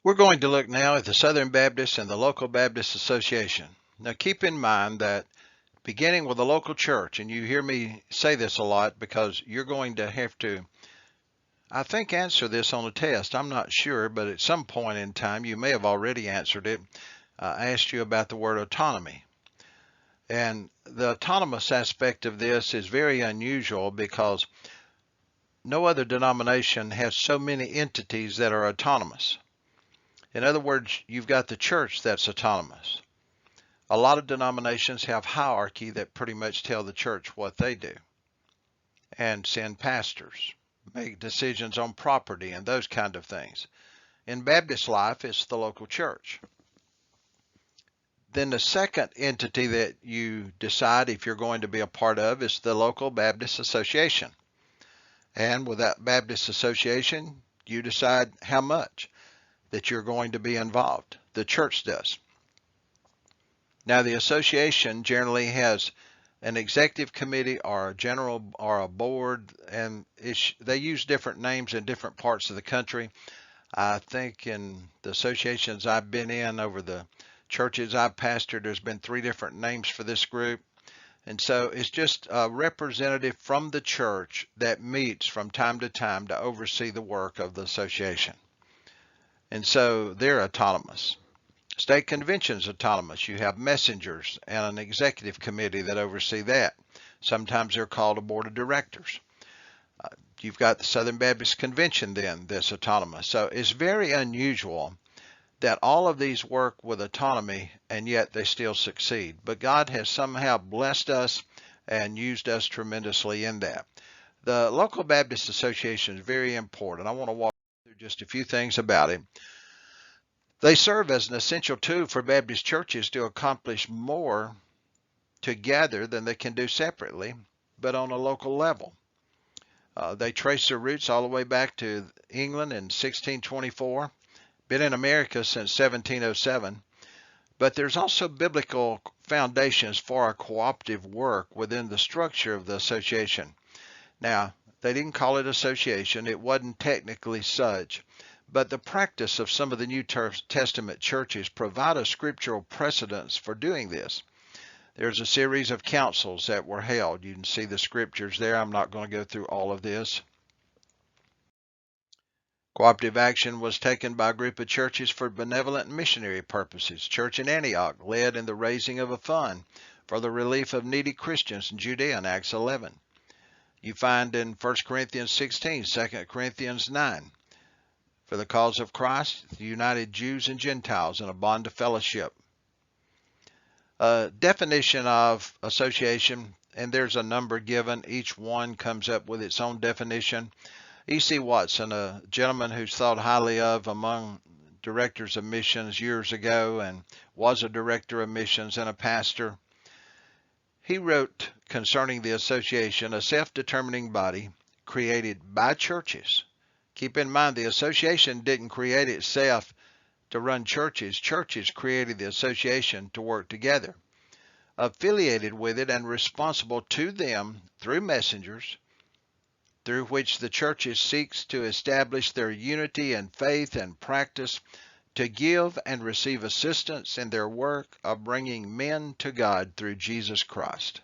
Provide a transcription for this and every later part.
We're going to look now at the Southern Baptist and the local Baptist Association. Now, keep in mind that beginning with the local church, and you hear me say this a lot because you're going to have to, I think, answer this on a test. I'm not sure, but at some point in time, you may have already answered it. I asked you about the word autonomy. And the autonomous aspect of this is very unusual because no other denomination has so many entities that are autonomous. In other words, you've got the church that's autonomous. A lot of denominations have hierarchy that pretty much tell the church what they do and send pastors, make decisions on property and those kind of things. In Baptist life, it's the local church. Then the second entity that you decide if you're going to be a part of is the local Baptist Association. And with that Baptist Association, you decide how much that you're going to be involved. The church does. Now, the association generally has an executive committee or a general or a board, and they use different names in different parts of the country. I think in the associations I've been in over the churches I've pastored, there's been 3 different names for this group. And so it's just a representative from the church that meets from time to time to oversee the work of the association. And so they're autonomous. State convention's autonomous. You have messengers and an executive committee that oversee that. Sometimes they're called a board of directors. You've got the Southern Baptist Convention then that's autonomous. So it's very unusual that all of these work with autonomy and yet they still succeed. But God has somehow blessed us and used us tremendously in that. The local Baptist Association is very important. I want to walk through just a few things about it. They serve as an essential tool for Baptist churches to accomplish more together than they can do separately, but on a local level. They trace their roots all the way back to England in 1624, been in America since 1707, but there's also biblical foundations for our cooperative work within the structure of the association. Now, they didn't call it association, it wasn't technically such, but the practice of some of the New Testament churches provide a scriptural precedence for doing this. There's a series of councils that were held. You can see the scriptures there. I'm not going to go through all of this. Cooperative action was taken by a group of churches for benevolent and missionary purposes. Church in Antioch led in the raising of a fund for the relief of needy Christians in Judea in Acts 11. You find in 1 Corinthians 16, 2 Corinthians 9, for the cause of Christ, the united Jews and Gentiles in a bond of fellowship. Definition of association, and there's a number given. Each one comes up with its own definition. E.C. Watson, a gentleman who's thought highly of among directors of missions years ago and was a director of missions and a pastor, he wrote concerning the association, a self-determining body created by churches. Keep in mind, the association didn't create itself to run churches. Churches created the association to work together. Affiliated with it and responsible to them through messengers, through which the churches seeks to establish their unity in faith and practice, to give and receive assistance in their work of bringing men to God through Jesus Christ.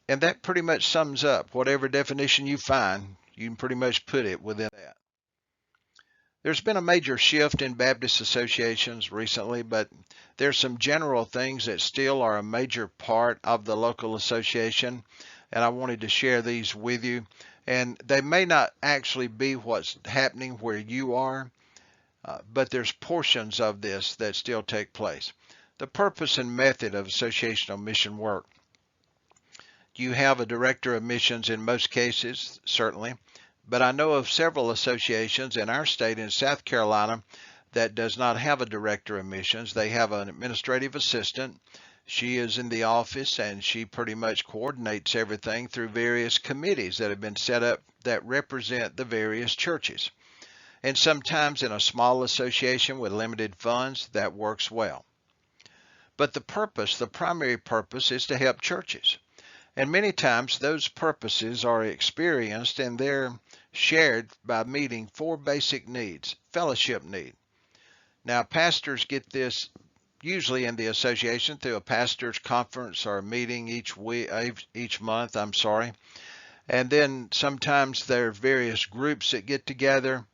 And that pretty much sums up whatever definition you find. You can pretty much put it within that. There's been a major shift in Baptist associations recently, but there's some general things that still are a major part of the local association, and I wanted to share these with you. And they may not actually be what's happening where you are, but there's portions of this that still take place. The purpose and method of associational mission work. You have a director of missions in most cases, certainly, but I know of several associations in our state in South Carolina that does not have a director of missions. They have an administrative assistant. She is in the office and she pretty much coordinates everything through various committees that have been set up that represent the various churches. And sometimes in a small association with limited funds, that works well. But the primary purpose is to help churches. And many times those purposes are experienced and they're shared by meeting 4 basic needs. Fellowship need. Now, pastors get this usually in the association through a pastor's conference or a meeting each month, And then sometimes there are various groups that get together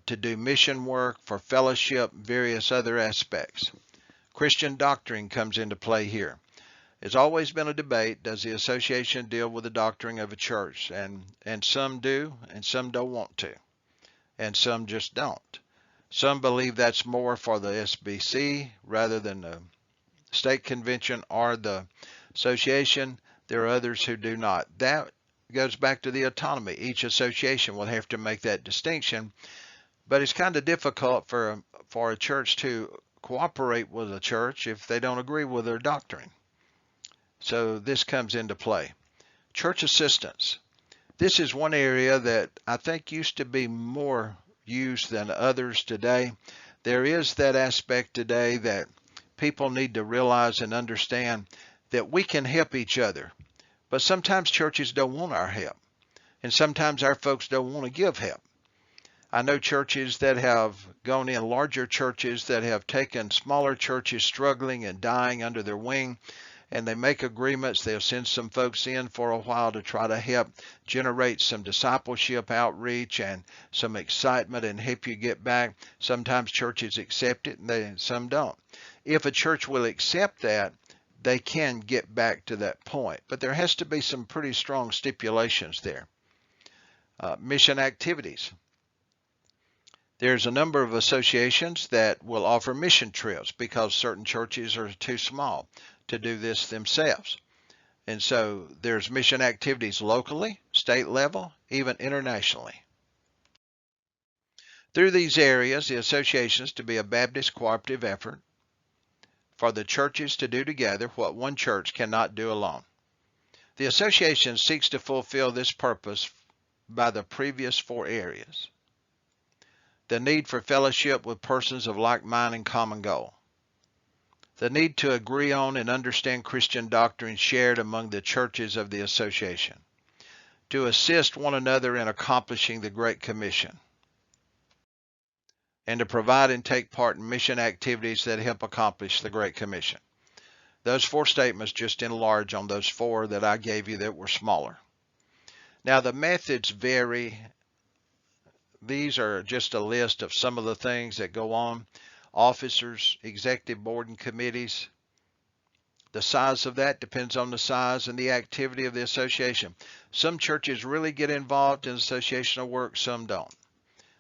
to do mission work, for fellowship, various other aspects. Christian doctrine comes into play here. It's always been a debate. Does the association deal with the doctrine of a church? And some do, and some don't want to, and some just don't. Some believe that's more for the SBC rather than the state convention or the association. There are others who do not. That goes back to the autonomy. Each association will have to make that distinction, but it's kind of difficult for a church to cooperate with a church if they don't agree with their doctrine. So this comes into play. Church assistance. This is one area that I think used to be more used than others today. There is that aspect today that people need to realize and understand that we can help each other, but sometimes churches don't want our help, and sometimes our folks don't want to give help. I know churches that have gone in, larger churches that have taken smaller churches struggling and dying under their wing, and they make agreements. They'll send some folks in for a while to try to help generate some discipleship outreach and some excitement and help you get back. Sometimes churches accept it and some don't. If a church will accept that, they can get back to that point. But there has to be some pretty strong stipulations there. Mission activities. There's a number of associations that will offer mission trips because certain churches are too small to do this themselves. And so there's mission activities locally, state level, even internationally. Through these areas, the associations to be a Baptist cooperative effort for the churches to do together what one church cannot do alone. The association seeks to fulfill this purpose by the previous 4 areas. The need for fellowship with persons of like mind and common goal. The need to agree on and understand Christian doctrine shared among the churches of the association. To assist one another in accomplishing the Great Commission. And to provide and take part in mission activities that help accomplish the Great Commission. Those 4 statements just enlarge on those 4 that I gave you that were smaller. Now the methods vary. These are just a list of some of the things that go on. Officers, executive board and committees. The size of that depends on the size and the activity of the association. Some churches really get involved in associational work, some don't.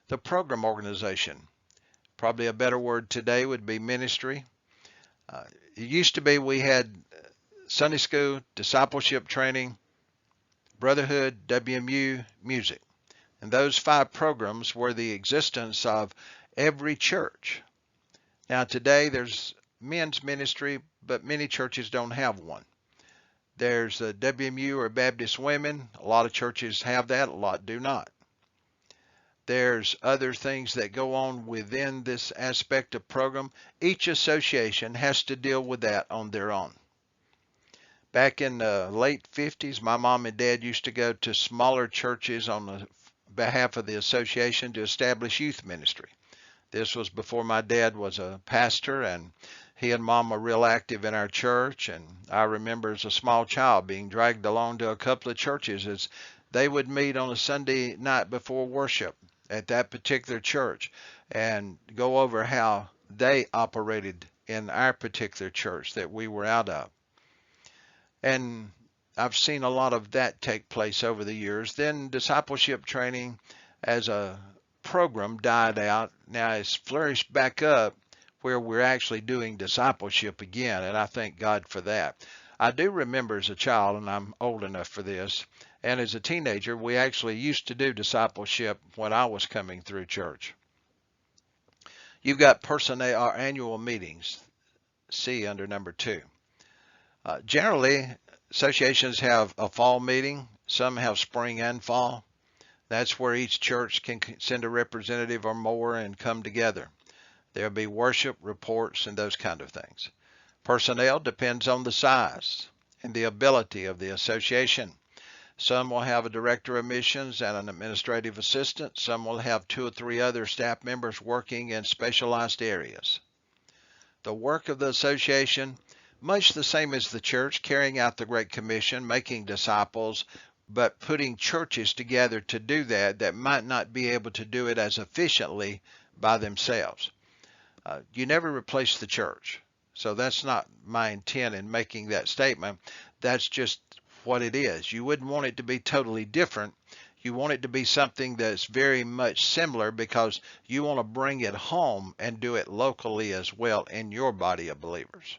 The program organization. Probably a better word today would be ministry. It used to be we had Sunday school, discipleship training, brotherhood, WMU, music. And those 5 programs were the existence of every church. Now today there's men's ministry, but many churches don't have one. There's the WMU or Baptist women. A lot of churches have that, a lot do not. There's other things that go on within this aspect of program. Each association has to deal with that on their own. Back in the late 50s, my mom and dad used to go to smaller churches on the behalf of the association to establish youth ministry. This was before my dad was a pastor, and he and mom were real active in our church. And I remember as a small child being dragged along to a couple of churches as they would meet on a Sunday night before worship at that particular church and go over how they operated in our particular church that we were out of. And I've seen a lot of that take place over the years. Then discipleship training as a program died out. Now it's flourished back up where we're actually doing discipleship again, and I thank God for that. I do remember as a child, and I'm old enough for this, and as a teenager, we actually used to do discipleship when I was coming through church. You've got personnel or annual meetings, C under number 2. Generally, associations have a fall meeting. Some have spring and fall. That's where each church can send a representative or more and come together. There'll be worship, reports, and those kind of things. Personnel depends on the size and the ability of the association. Some will have a director of missions and an administrative assistant. Some will have 2 or 3 other staff members working in specialized areas. The work of the association, much the same as the church, carrying out the Great Commission, making disciples, but putting churches together to do that might not be able to do it as efficiently by themselves. You never replace the church. So that's not my intent in making that statement. That's just what it is. You wouldn't want it to be totally different. You want it to be something that's very much similar because you want to bring it home and do it locally as well in your body of believers.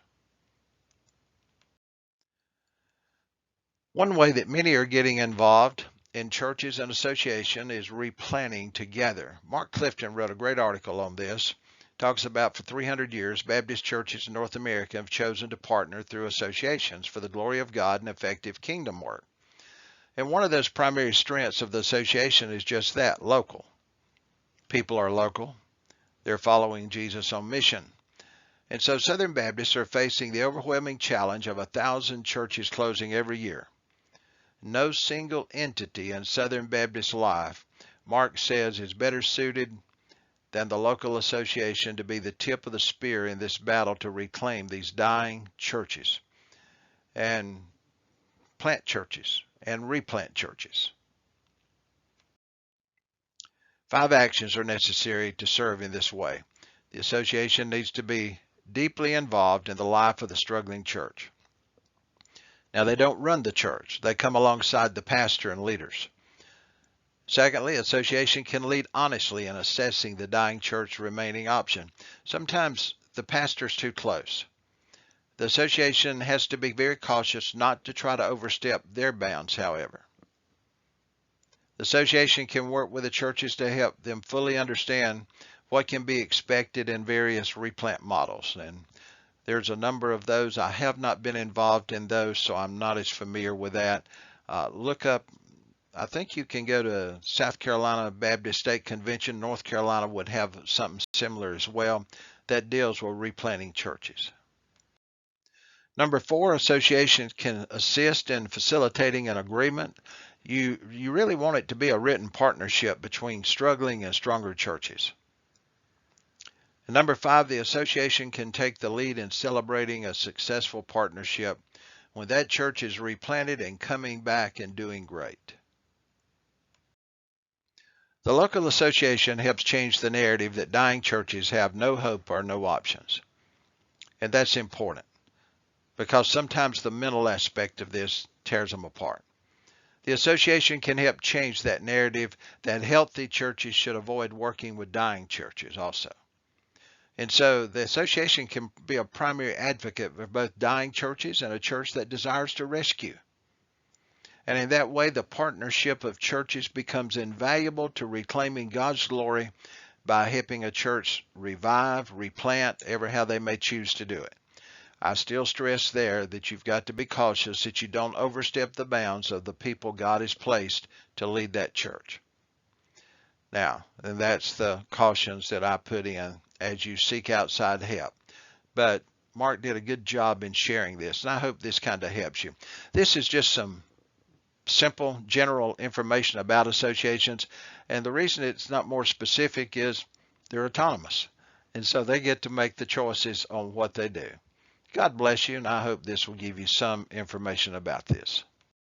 One way that many are getting involved in churches and association is replanting together. Mark Clifton wrote a great article on this. Talks about for 300 years, Baptist churches in North America have chosen to partner through associations for the glory of God and effective kingdom work. And one of those primary strengths of the association is just that, local. People are local. They're following Jesus on mission. And so Southern Baptists are facing the overwhelming challenge of 1,000 churches closing every year. No single entity in Southern Baptist life, Mark says, is better suited than the local association to be the tip of the spear in this battle to reclaim these dying churches and plant churches and replant churches. 5 actions are necessary to serve in this way. The association needs to be deeply involved in the life of the struggling church. Now, they don't run the church. They come alongside the pastor and leaders. Secondly, association can lead honestly in assessing the dying church remaining option. Sometimes the pastor's too close. The association has to be very cautious not to try to overstep their bounds, however. The association can work with the churches to help them fully understand what can be expected in various replant models. And there's a number of those. I have not been involved in those, so I'm not as familiar with that. Look up, I think you can go to South Carolina Baptist State Convention. North Carolina would have something similar as well that deals with replanting churches. Number 4, associations can assist in facilitating an agreement. You really want it to be a written partnership between struggling and stronger churches. And number 5, the association can take the lead in celebrating a successful partnership when that church is replanted and coming back and doing great. The local association helps change the narrative that dying churches have no hope or no options. And that's important because sometimes the mental aspect of this tears them apart. The association can help change that narrative that healthy churches should avoid working with dying churches also. And so the association can be a primary advocate for both dying churches and a church that desires to rescue. And in that way, the partnership of churches becomes invaluable to reclaiming God's glory by helping a church revive, replant, ever how they may choose to do it. I still stress there that you've got to be cautious that you don't overstep the bounds of the people God has placed to lead that church. Now, and that's the cautions that I put in as you seek outside help. But Mark did a good job in sharing this, and I hope this kind of helps you. This is just some simple general information about associations, and the reason it's not more specific is they're autonomous, and so they get to make the choices on what they do. God bless you, and I hope this will give you some information about this.